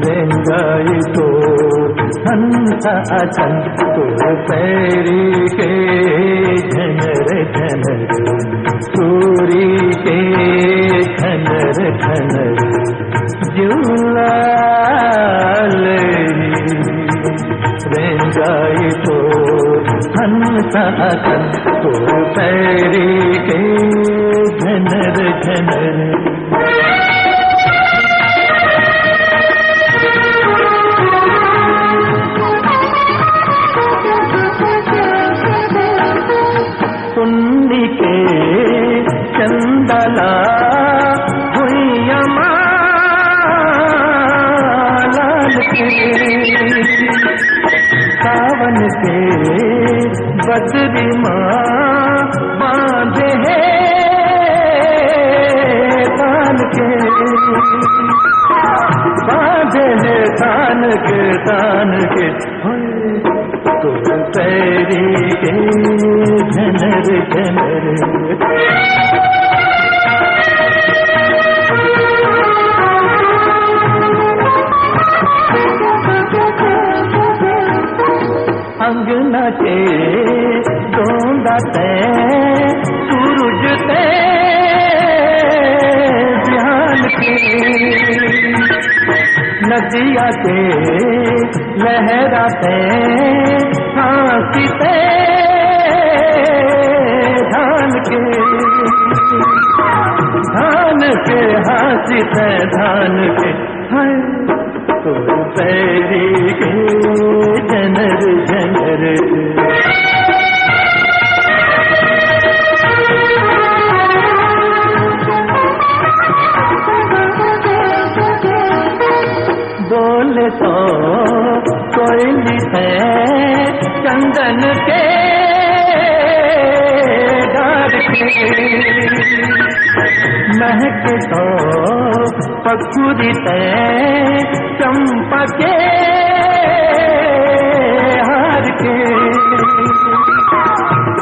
रेंगाई तो हंस असन तो पैरी के झनर झनर सूरी के खनर खनर जुलाल रेंगाई तो हंस असन तो पैरी के झनर झनर कुंडी के चंदला भुइया लाल के सावन के बदरी बांधे है तान के बांधे है तान के तो पैरी के झनर झनर अंगना के गोंदा ते सूरज ते ध्यान के नदिया के लहराते हाथी ते धान के हाथी ते धान के तो पैरी के झनर झनर बोले तो कोयली है चंदन के डार के महके तो पखुरी है चंपा के हार के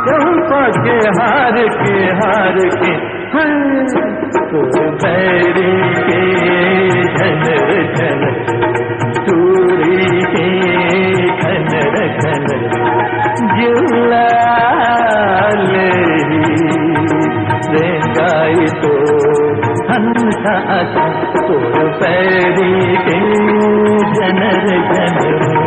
चंपा के हार के तो पैरी के झनर झनर सूरी के खनर खनर जुलाल रेंगाई तो हंसा तो पैरी के झनर झनर